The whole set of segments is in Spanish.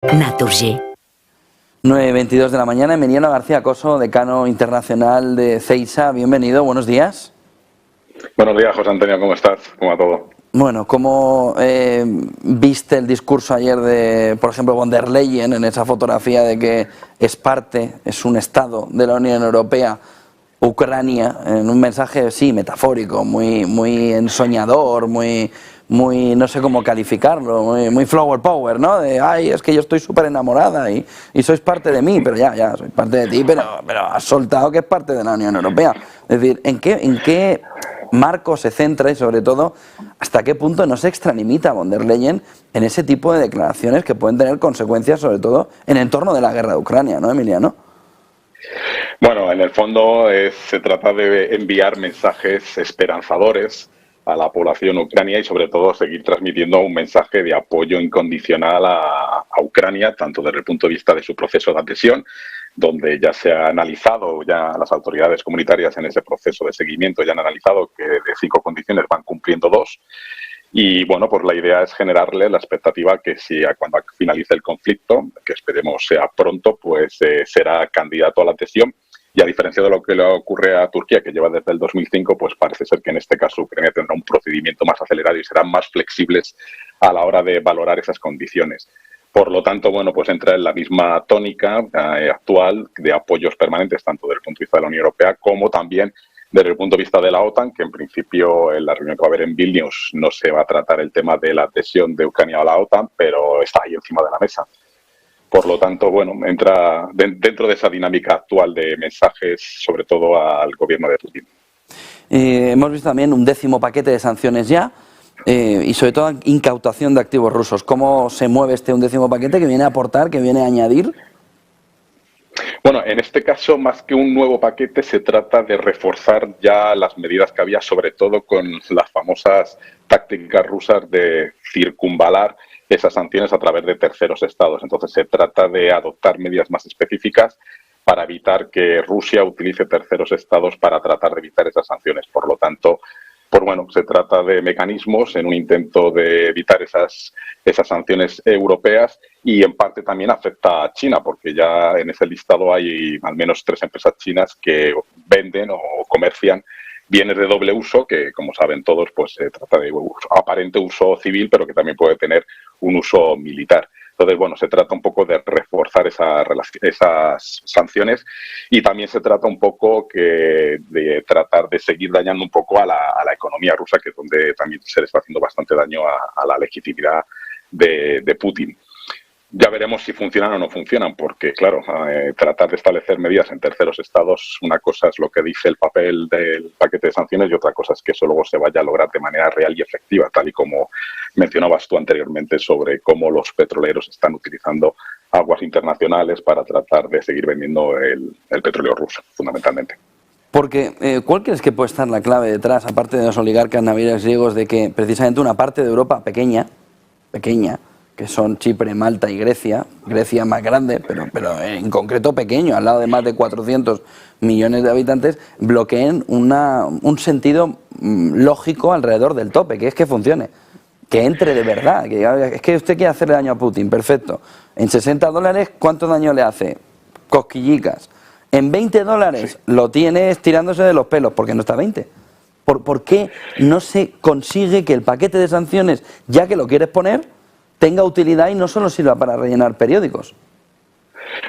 Naturgy. 9:22 de la mañana. Emiliano García Coso, decano internacional de CEISA. Bienvenido, buenos días. Buenos días, José Antonio, ¿cómo estás? ¿Cómo va todo? Bueno, ¿cómo viste el discurso ayer de, por ejemplo, von der Leyen en esa fotografía de que es un estado de la Unión Europea, Ucrania, en un mensaje, sí, metafórico, muy ensoñador, muy no sé cómo calificarlo, muy flower power, ¿no? De, ay, es que yo estoy súper enamorada y sois parte de mí, pero ya, soy parte de ti, pero has soltado que es parte de la Unión Europea. Es decir, ¿en qué marco se centra y, sobre todo, hasta qué punto no se extralimita von der Leyen en ese tipo de declaraciones que pueden tener consecuencias, sobre todo, en el entorno de la guerra de Ucrania, ¿no, Emiliano? Bueno, en el fondo se trata de enviar mensajes esperanzadores a la población ucrania y sobre todo seguir transmitiendo un mensaje de apoyo incondicional a Ucrania, tanto desde el punto de vista de su proceso de adhesión, donde ya se ha analizado, ya las autoridades comunitarias en ese proceso de seguimiento ya han analizado que de 5 condiciones van cumpliendo 2. Y bueno, pues la idea es generarle la expectativa que si cuando finalice el conflicto, que esperemos sea pronto, pues será candidato a la adhesión. Y a diferencia de lo que le ocurre a Turquía, que lleva desde el 2005, pues parece ser que en este caso Ucrania tendrá un procedimiento más acelerado y serán más flexibles a la hora de valorar esas condiciones. Por lo tanto, bueno, pues entra en la misma tónica actual de apoyos permanentes, tanto desde el punto de vista de la Unión Europea como también desde el punto de vista de la OTAN, que en principio en la reunión que va a haber en Vilnius no se va a tratar el tema de la adhesión de Ucrania a la OTAN, pero está ahí encima de la mesa. Por lo tanto, bueno, entra dentro de esa dinámica actual de mensajes, sobre todo al gobierno de Putin. Hemos visto también un 10º paquete de sanciones ya y sobre todo incautación de activos rusos. ¿Cómo se mueve este 11º paquete que viene a aportar, que viene a añadir? Bueno, en este caso, más que un nuevo paquete, se trata de reforzar ya las medidas que había, sobre todo con las famosas tácticas rusas de circunvalar esas sanciones a través de terceros estados. Entonces, se trata de adoptar medidas más específicas para evitar que Rusia utilice terceros estados para tratar de evitar esas sanciones. Por lo tanto, pues bueno, se trata de mecanismos en un intento de evitar esas sanciones europeas y en parte también afecta a China, porque ya en ese listado hay al menos 3 empresas chinas que venden o comercian bienes de doble uso, que como saben todos, pues se trata de aparente uso civil, pero que también puede tener un uso militar. Entonces, bueno, se trata un poco de reforzar esas sanciones y también se trata un poco de tratar de seguir dañando un poco a la economía rusa, que es donde también se le está haciendo bastante daño a la legitimidad de Putin. Ya veremos si funcionan o no funcionan, porque, claro, tratar de establecer medidas en terceros estados, una cosa es lo que dice el papel del paquete de sanciones y otra cosa es que eso luego se vaya a lograr de manera real y efectiva, tal y como mencionabas tú anteriormente sobre cómo los petroleros están utilizando aguas internacionales para tratar de seguir vendiendo el petróleo ruso, fundamentalmente. Porque, ¿cuál crees que puede estar la clave detrás, aparte de los oligarcas navieros griegos, de que precisamente una parte de Europa pequeña, que son Chipre, Malta y Grecia más grande, pero en concreto pequeño, al lado de más de 400 millones de habitantes, bloqueen un sentido lógico alrededor del tope, que es que funcione, que entre de verdad, es que usted quiere hacerle daño a Putin, perfecto, en $60, ¿cuánto daño le hace? Cosquillicas. En $20 sí. Lo tiene estirándose de los pelos, porque no está a 20. ¿Por qué no se consigue que el paquete de sanciones, ya que lo quieres poner, tenga utilidad y no solo sirva para rellenar periódicos?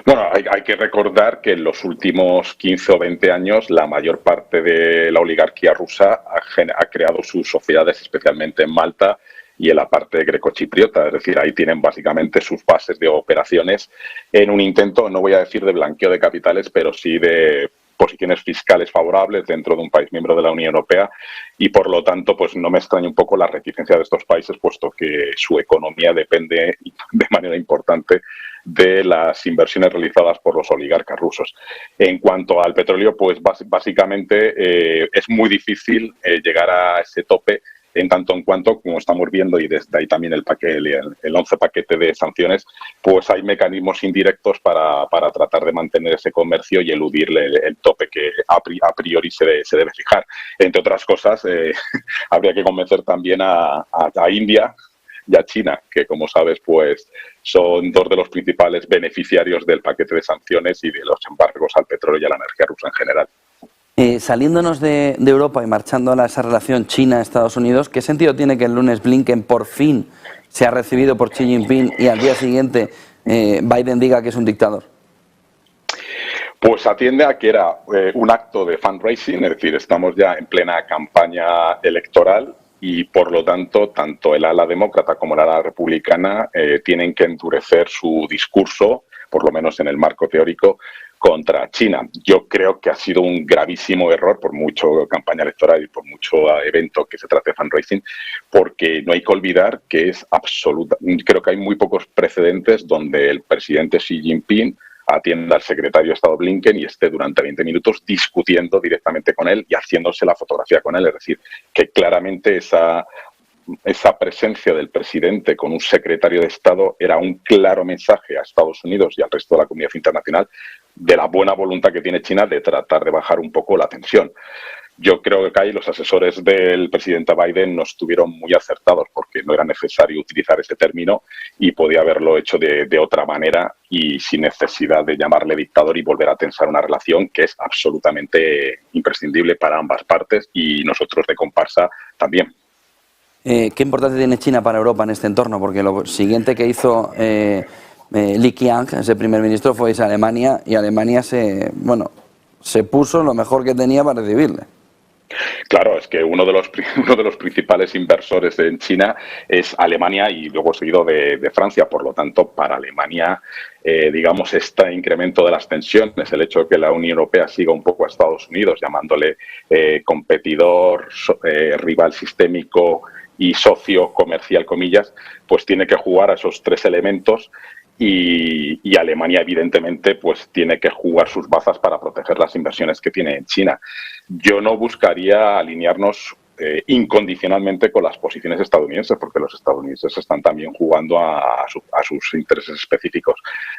Bueno, hay que recordar que en los últimos 15 o 20 años la mayor parte de la oligarquía rusa ha creado sus sociedades, especialmente en Malta y en la parte grecochipriota. Es decir, ahí tienen básicamente sus bases de operaciones en un intento, no voy a decir de blanqueo de capitales, pero sí de posiciones fiscales favorables dentro de un país miembro de la Unión Europea y por lo tanto pues no me extraña un poco la reticencia de estos países, puesto que su economía depende de manera importante de las inversiones realizadas por los oligarcas rusos. En cuanto al petróleo, pues básicamente es muy difícil llegar a ese tope en tanto en cuanto, como estamos viendo, y desde ahí también el 11 paquete de sanciones, pues hay mecanismos indirectos para tratar de mantener ese comercio y eludirle el tope que a priori se debe fijar. Entre otras cosas, habría que convencer también a India y a China, que como sabes, pues son dos de los principales beneficiarios del paquete de sanciones y de los embargos al petróleo y a la energía rusa en general. Saliéndonos de Europa y marchando a esa relación China-Estados Unidos, ¿qué sentido tiene que el lunes Blinken por fin sea recibido por Xi Jinping y al día siguiente Biden diga que es un dictador? Pues atiende a que era un acto de fundraising, es decir, estamos ya en plena campaña electoral y, por lo tanto el ala demócrata como el ala republicana tienen que endurecer su discurso, por lo menos en el marco teórico, contra China. Yo creo que ha sido un gravísimo error, por mucho campaña electoral y por mucho evento que se trate de fundraising, porque no hay que olvidar que es absoluta. Creo que hay muy pocos precedentes donde el presidente Xi Jinping atienda al secretario de Estado Blinken y esté durante 20 minutos discutiendo directamente con él y haciéndose la fotografía con él. Es decir, que claramente esa presencia del presidente con un secretario de Estado era un claro mensaje a Estados Unidos y al resto de la comunidad internacional de la buena voluntad que tiene China de tratar de bajar un poco la tensión. Yo creo que ahí los asesores del presidente Biden no estuvieron muy acertados porque no era necesario utilizar ese término y podía haberlo hecho de otra manera y sin necesidad de llamarle dictador y volver a tensar una relación que es absolutamente imprescindible para ambas partes y nosotros de comparsa también. ¿Qué importancia tiene China para Europa en este entorno? Porque lo siguiente que hizo Li Qiang, ese primer ministro, fue irse a Alemania y Alemania se puso lo mejor que tenía para recibirle. Claro, es que uno de los principales inversores en China es Alemania y luego seguido de Francia. Por lo tanto, para Alemania, digamos, este incremento de las tensiones, el hecho de que la Unión Europea siga un poco a Estados Unidos, llamándole competidor, rival sistémico y socio comercial, comillas, pues tiene que jugar a esos tres elementos. Y Alemania, evidentemente, pues tiene que jugar sus bazas para proteger las inversiones que tiene en China. Yo no buscaría alinearnos incondicionalmente con las posiciones estadounidenses, porque los estadounidenses están también jugando a sus intereses específicos.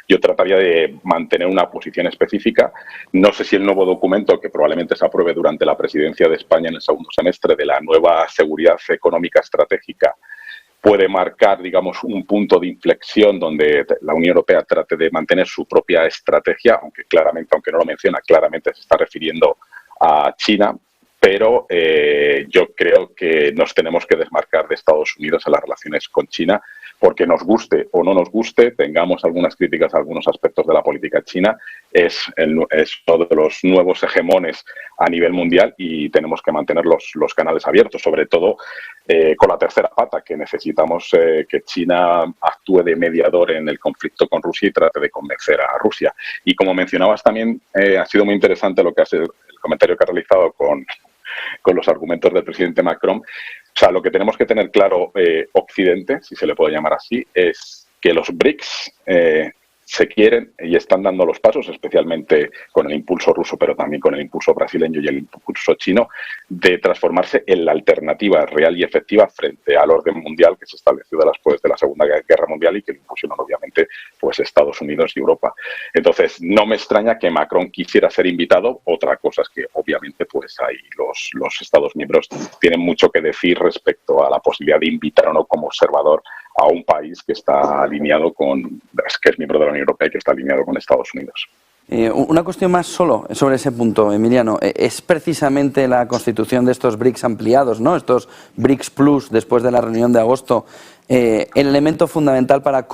Yo trataría de mantener una posición específica. No sé si el nuevo documento, que probablemente se apruebe durante la presidencia de España en el segundo semestre, de la nueva seguridad económica estratégica, puede marcar, digamos, un punto de inflexión donde la Unión Europea trate de mantener su propia estrategia, aunque no lo menciona, claramente se está refiriendo a China, pero yo creo que nos tenemos que desmarcar de Estados Unidos en las relaciones con China, porque nos guste o no nos guste, tengamos algunas críticas a algunos aspectos de la política china, es uno de los nuevos hegemones a nivel mundial y tenemos que mantener los canales abiertos, sobre todo con la tercera pata, que necesitamos que China actúe de mediador en el conflicto con Rusia y trate de convencer a Rusia. Y como mencionabas también, ha sido muy interesante lo que el comentario que ha realizado con los argumentos del presidente Macron. O sea, lo que tenemos que tener claro, Occidente, si se le puede llamar así, es que los BRICS se quieren y están dando los pasos, especialmente con el impulso ruso, pero también con el impulso brasileño y el impulso chino, de transformarse en la alternativa real y efectiva frente al orden mundial que se estableció después de la Segunda Guerra Mundial y que lo impulsaron obviamente pues Estados Unidos y Europa. Entonces, no me extraña que Macron quisiera ser invitado. Otra cosa es que obviamente pues ahí los Estados miembros tienen mucho que decir respecto a la posibilidad de invitar o no como observador a un país que está alineado que es miembro de la Unión Europea y que está alineado con Estados Unidos. Una cuestión más solo sobre ese punto, Emiliano. Es precisamente la constitución de estos BRICS ampliados, ¿no? Estos BRICS Plus, después de la reunión de agosto, el elemento fundamental para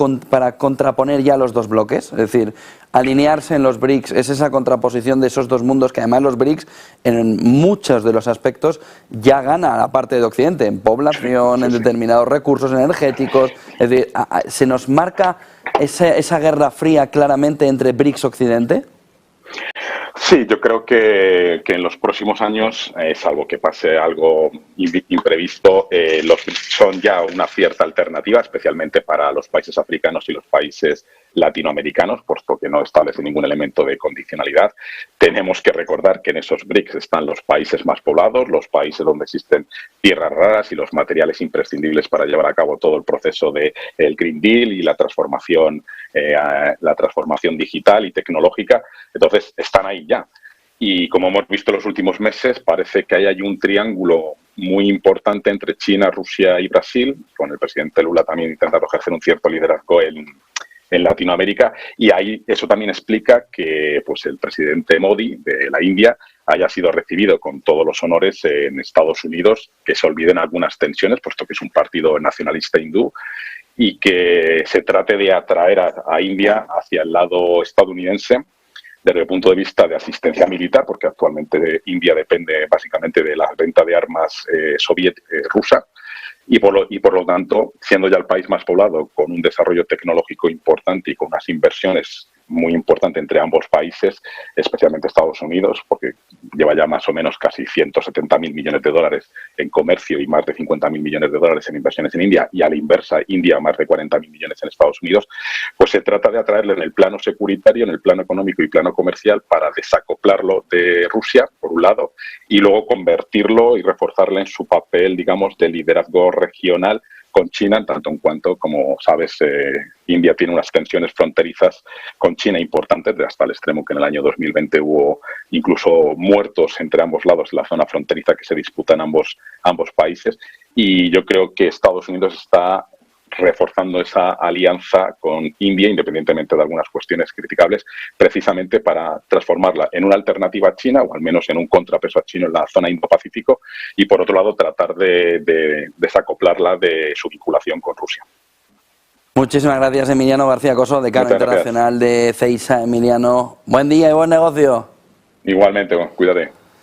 contraponer ya los dos bloques. Es decir, alinearse en los BRICS es esa contraposición de esos dos mundos que además los BRICS en muchos de los aspectos ya gana a la parte de Occidente, en población, en determinados recursos energéticos. Es decir, se nos marca esa guerra fría claramente entre BRICS Occidente. Sí, yo creo que en los próximos años, salvo que pase algo imprevisto, los BRICS son ya una cierta alternativa, especialmente para los países africanos y los países latinoamericanos, puesto que no establece ningún elemento de condicionalidad. Tenemos que recordar que en esos BRICS están los países más poblados, los países donde existen tierras raras y los materiales imprescindibles para llevar a cabo todo el proceso del Green Deal y la transformación digital y tecnológica. Entonces, están ahí ya. Y como hemos visto en los últimos meses, parece que ahí hay un triángulo muy importante entre China, Rusia y Brasil, con el presidente Lula también intentando ejercer un cierto liderazgo en Latinoamérica, y ahí eso también explica que pues el presidente Modi de la India haya sido recibido con todos los honores en Estados Unidos, que se olviden algunas tensiones, puesto que es un partido nacionalista hindú, y que se trate de atraer a India hacia el lado estadounidense desde el punto de vista de asistencia militar, porque actualmente India depende básicamente de la venta de armas rusa, y por lo tanto, siendo ya el país más poblado, con un desarrollo tecnológico importante y con unas inversiones muy importantes entre ambos países, especialmente Estados Unidos, porque lleva ya más o menos casi 170.000 millones de dólares en comercio y más de 50.000 millones de dólares en inversiones en India, y a la inversa, India más de 40.000 millones en Estados Unidos, pues se trata de atraerle en el plano securitario, en el plano económico y plano comercial para desacoplarlo de Rusia, por un lado, y luego convertirlo y reforzarle en su papel, digamos, de liderazgo regional con China, en tanto en cuanto, como sabes, India tiene unas tensiones fronterizas con China importantes, hasta el extremo que en el año 2020 hubo incluso muertos entre ambos lados en la zona fronteriza que se disputan ambos países. Y yo creo que Estados Unidos está reforzando esa alianza con India, independientemente de algunas cuestiones criticables, precisamente para transformarla en una alternativa a China, o al menos en un contrapeso a China en la zona Indo-Pacífico, y por otro lado tratar de desacoplarla de su vinculación con Rusia. Muchísimas gracias, Emiliano García Coso, decano internacional de CEISA. Emiliano, buen día y buen negocio. Igualmente, cuídate.